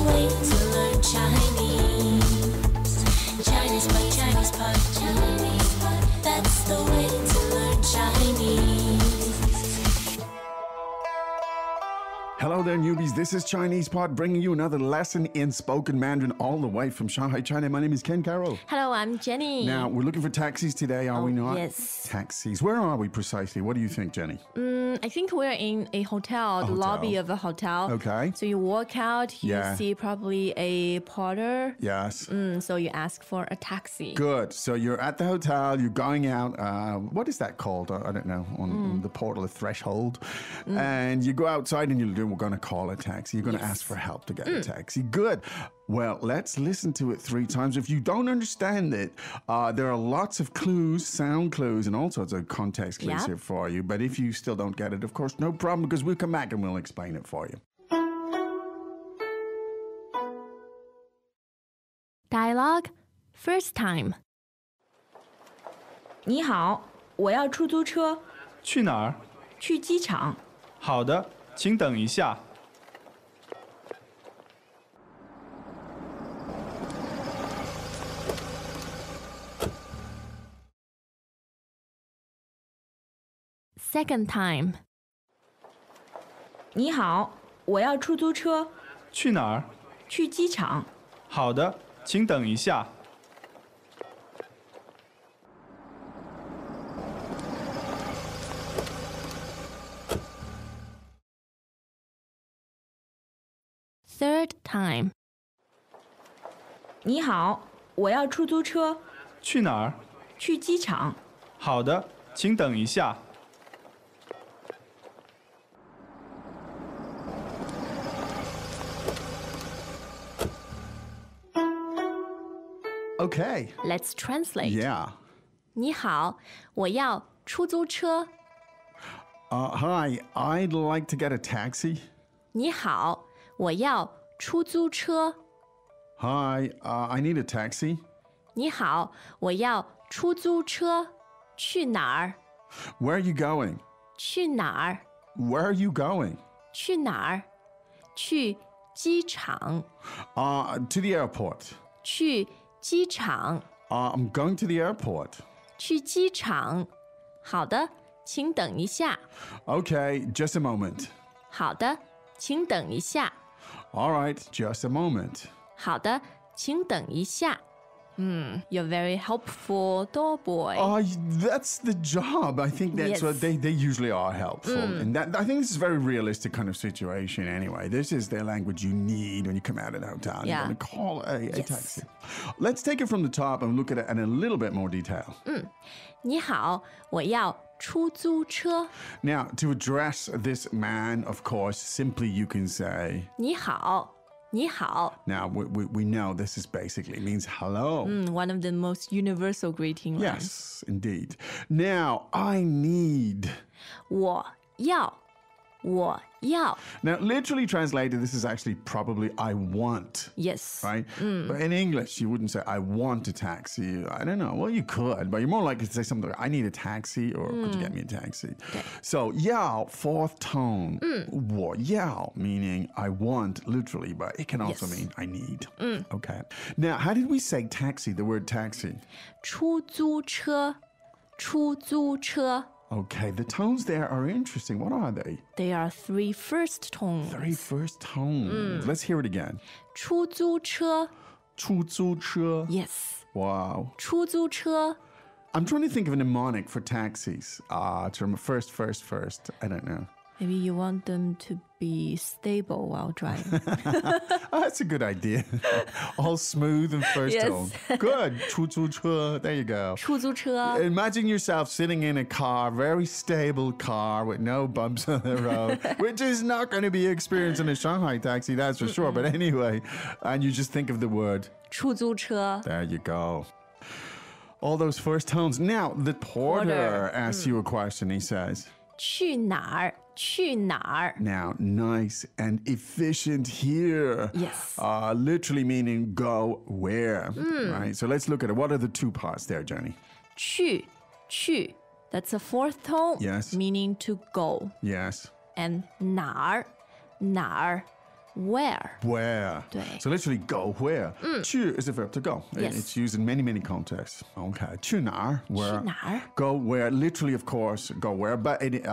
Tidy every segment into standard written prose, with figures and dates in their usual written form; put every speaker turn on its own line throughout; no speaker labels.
way to learn Chinese. Chinese pot, Chinese pot, Chinese pot. That's the way to learn Chinese.
Hello there, newbies. This is Chinese Pod, bringing you another lesson in spoken Mandarin all the way from Shanghai, China. My name is Ken Carroll.
Hello, I'm Jenny.
Now, we're looking for taxis today, are we not?
Yes.
Taxis. Where are we precisely? What do you think, Jenny?
I think we're in a hotel, the lobby of a hotel.
Okay.
So you walk out, you see probably a porter.
Yes.
So you ask for a taxi.
Good. So you're at the hotel, you're going out. What is that called? I don't know. On the portal, the threshold. And you go outside and we're going to call a taxi. You're going to ask for help to get a taxi. Good. Well, let's listen to it 3 times. If you don't understand it, there are lots of clues, sound clues, and all sorts of context clues here for you. But if you still don't get it, of course, no problem, because we'll come back and we'll explain it for you.
Dialogue, first time.
你好，我要出租车，
去哪儿？
去机场。
好的，请等一下。
Second time.
你好，我要出租车，
去哪儿？
去机场。
好的，请等一下。
Third time.
你好，我要出租车，
去哪儿？
去机场。
好的，请等一下。
Okay.
Let's translate.
Yeah.
你好，我要出租车。
Hi, I'd like to get a taxi.
你好，我要出租车。
Hi, I need a taxi.
你好，我要出租车。去哪儿？
Where are you going?
去哪儿？
Where are you going?
去哪儿？去机场。
To the airport.
去机场。
I'm going to the airport.
去机场。好的，请等一下。
Okay, just a moment.
好的，请等一下。
All right, just a moment.
好的，请等一下。You're very helpful, door boy.
That's the job. I think that's what they usually are helpful. And that I think this is a very realistic kind of situation anyway. This is the language you need when you come out of the hotel.
Yeah.
You're going to call a taxi. Let's take it from the top and look at it in a little bit more detail.
你好，我要出租车。
Now, to address this man, of course, simply you can say,
你好，你好。
now we know this is basically means hello.
One of the most universal greeting lines.
Yes, indeed. Now, I need.
我要，我要。
Now, literally translated, this is actually probably I want.
Yes.
Right? But in English, you wouldn't say, I want a taxi. I don't know. Well, you could, but you're more likely to say something like, I need a taxi, or could you get me a taxi?
Okay.
So, yao, fourth tone. 我要, meaning I want, literally, but it can also mean I need. Okay. Now, how did we say taxi, the word taxi?
出租车，出租车。
Okay, the tones there are interesting. What are they?
They are 3 first tones.
3 first tones. Let's hear it again.
出租车。
出租车.
Yes.
Wow.
出租车。
I'm trying to think of a mnemonic for taxis. Term first. I don't know.
Maybe you want them to be stable while driving.
That's a good idea. All smooth and first
Yes.
tone. Good. 出租车. There you go.
出租车。
Imagine yourself sitting in a car, very stable car with no bumps on the road, which is not going to be experienced in a Shanghai taxi, that's for sure. But anyway, and you just think of the word.
出租车。
There you go. All those first tones. Now, the porter asks you a question. He says,
去哪儿？去哪儿？
now, nice and efficient here.
Yes.
Literally meaning go where, right? So let's look at it. What are the 2 parts there, Jenny?
去，去. That's a 4th tone.
Yes.
Meaning to go.
Yes.
And 哪儿？哪儿 where.
Where?
对。
So literally go where. 去 is a verb to go.
Yes.
It's used in many, many contexts. Okay. 去哪儿? Where?
去哪儿?
Go where. Literally, of course, go where. But it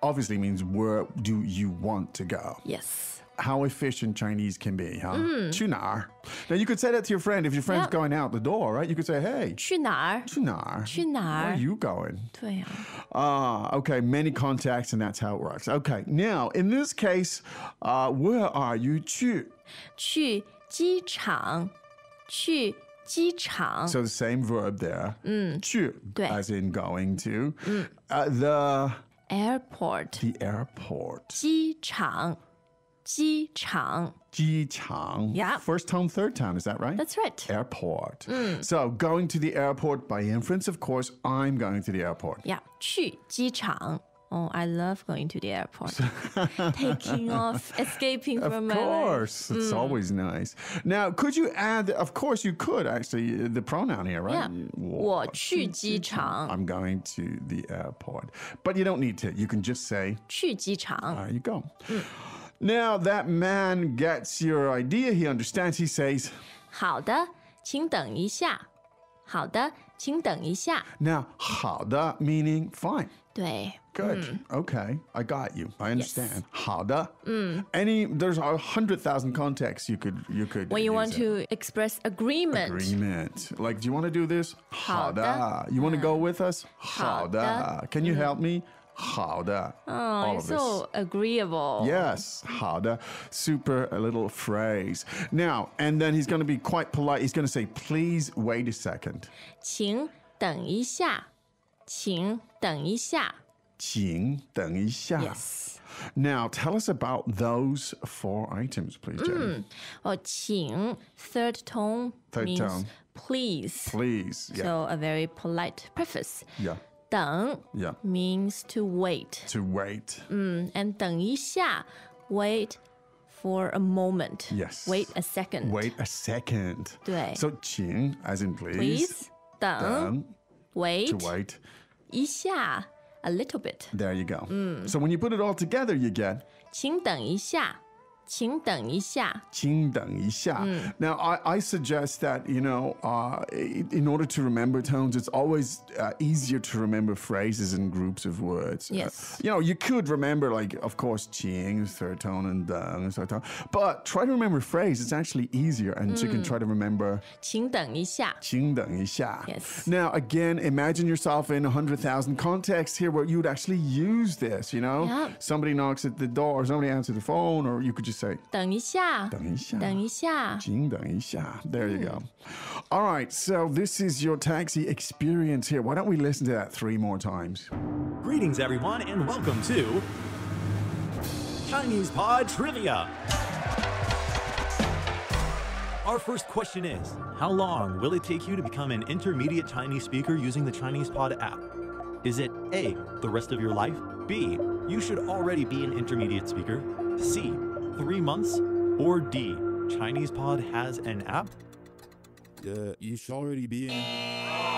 obviously means where do you want to go?
Yes.
How efficient Chinese can be, huh? 去哪儿? Now you could say that to your friend if your friend's
Yeah.
going out the door, right? You could say, hey,
去哪儿?
去哪儿?
去哪儿?
Where are you going?
对呀。
Okay, many contacts, and that's how it works. Okay, now in this case, where are you? 去.
去机场。去机场。
So the same verb there. 去,
对。
as in going to. The
airport.
airport.
机场。机场。
机场.
Yeah.
First tone, third tone, is that right?
That's right.
Airport. So going to the airport, by inference, of course, I'm going to the airport.
Yeah. 去机场。Oh, I love going to the airport. Taking off, escaping
Of
from my life.
course. It's always nice. Now, could you add, of course you could actually, the pronoun here, right?
Yeah. 我去机场。
I'm going to the airport. But you don't need to. You can just say,
去机场。
there you go. Now, that man gets your idea. He understands. He says,
好的，请等一下。好的，请等一下。
now, 好的 meaning fine.
对。
Good. Okay. I got you. I understand. 好的. There's 100,000 contexts you could
When you
use
want
it.
to express agreement.
Agreement. Like, do you want to do this?
好的.
好的. You want to go with us?
好的.
好的. Can you help me? 好的.
Oh,
All
you're
of this.
so agreeable.
Yes, 好的. Super a little phrase. Now, and then he's going to be quite polite. He's going to say, please wait a second.
请等一下。请等一下。
请等一下.
Yes.
Now, tell us about those 4 items, please, Jenny.
请 third tone
Third
means
tone.
please.
Please. Yeah.
So a very polite preface.
Yeah.
等
Yeah.
means to wait.
To wait.
And 等一下 wait for a moment.
Yes.
Wait a second.
Wait a second.
对。
So 请 as in please.
Please 等
等
wait
to wait.
一下 a little bit.
There you go. So when you put it all together, you get
请等一下。请等一下。
请等一下. Now, I suggest that, in order to remember tones, it's always easier to remember phrases and groups of words.
Yes.
You could remember, like, of course, 请 is third tone and 等 is third tone. But try to remember phrase. It's actually easier. And so you can try to remember
请等一下。
请等一下.
Yes.
Now, again, imagine yourself in 100,000 contexts here where you'd actually use this,
Yeah.
Somebody knocks at the door, or somebody answers the phone, or you could just say,
等一下。
等一下。
等一下。
请等一下. There you go. All right, so this is your taxi experience here. Why don't we listen to that 3 more times?
Greetings, everyone, and welcome to Chinese Pod Trivia. Our first question is, how long will it take you to become an intermediate Chinese speaker using the Chinese Pod app? Is it A, the rest of your life? B, you should already be an intermediate speaker? C, 3 months? Or D, Chinese Pod has an app?
You should already be in.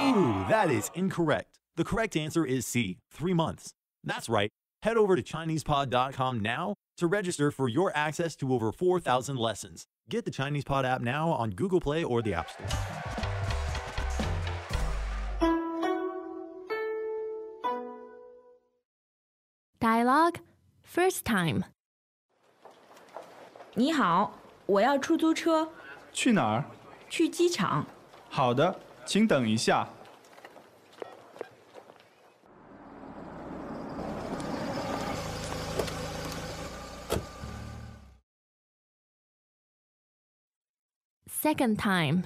Ooh, that is incorrect. The correct answer is C, 3 months. That's right. Head over to ChinesePod.com now to register for your access to over 4,000 lessons. Get the Chinese Pod app now on Google Play or the App Store.
Dialogue first time.
你好，我要出租车，
去哪儿？
去机场。
好的，请等一下。
Second time.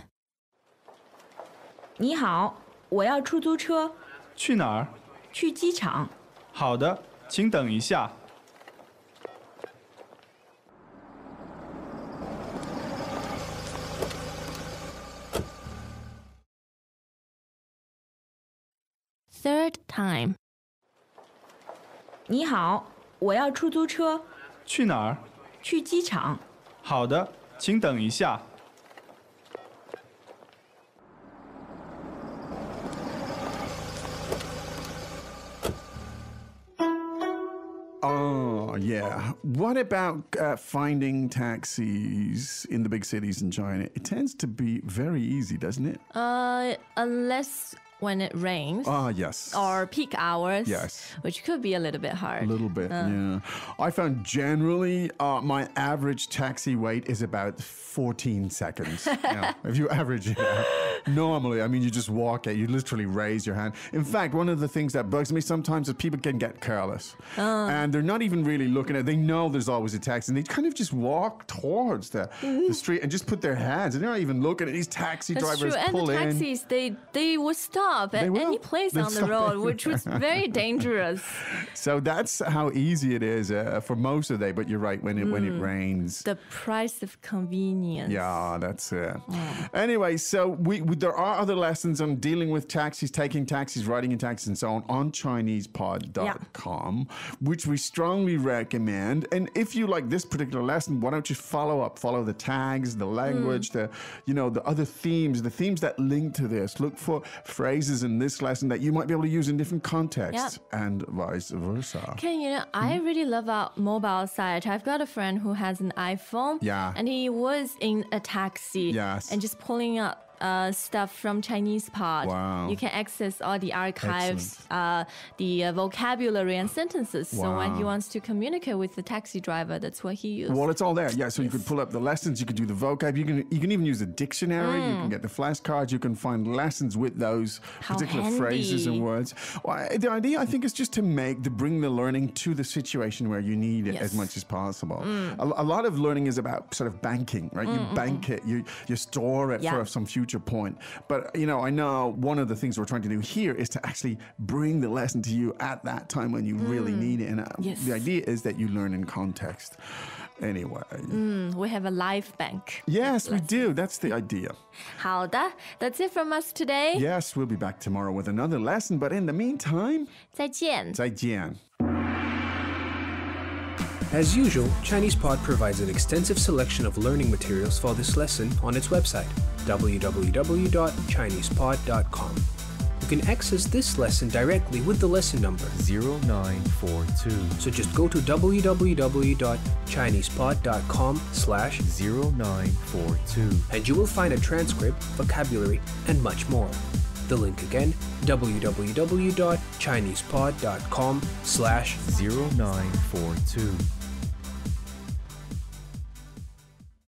你好，我要出租车，
去哪儿？
去机场。
好的，请等一下。
Third time.
你好，我要出租车，
去哪儿？
去机场。
好的，请等一下。
Oh, Oh, yeah. What about finding taxis in the big cities in China? It tends to be very easy, doesn't it?
Unless when it rains.
Yes.
Or peak hours.
Yes.
Which could be a little bit hard.
A little bit, yeah. I found generally my average taxi wait is about 14 seconds. If you average it out. Normally, I mean, you just walk it, you literally raise your hand. In fact, one of the things that bugs me sometimes is people can get careless. And they're not even really looking at it. They know there's always a taxi, and they kind of just walk towards the street and just put their hands, and they're not even looking at these taxi drivers pull in.
And the taxis, they will stop at any place on the road, which was very dangerous.
So that's how easy it is for most of the day. But you're right, when it rains.
The price of convenience.
Yeah, that's it. Anyway, so there are other lessons on dealing with taxis, taking taxis, riding in taxis, and so on ChinesePod.com, which we strongly recommend. And if you like this particular lesson, why don't you follow the tags, the language, the other themes, the themes that link to this. Look for phrases in this lesson that you might be able to use in different contexts and vice versa.
Ken, I really love our mobile site. I've got a friend who has an iPhone.
Yeah.
And he was in a taxi.
Yes.
And just pulling up stuff from Chinese Pod.
Wow.
You can access all the archives, the vocabulary and sentences. So when he wants to communicate with the taxi driver, that's what he used.
Well, it's all there. Yeah, so you could pull up the lessons, you could do the vocab, you can even use a dictionary, you can get the flashcards, you can find lessons with those particular phrases and words. Well, the idea, I think, is just to bring the learning to the situation where you need it as much as possible. A lot of learning is about sort of banking, right? You bank it, you store it for some future point. But, I know one of the things we're trying to do here is to actually bring the lesson to you at that time when you really need it. And the idea is that you learn in context. Anyway.
We have a live bank.
Yes, we do. That's the idea.
好的, that's it from us today.
Yes, we'll be back tomorrow with another lesson. But in the meantime,
再见.
再见.
As usual, ChinesePod provides an extensive selection of learning materials for this lesson on its website, www.chinesepod.com. You can access this lesson directly with the lesson number
0942.
So just go to www.chinesepod.com/0942 and you will find a transcript, vocabulary, and much more. The link again, www.chinesepod.com/0942.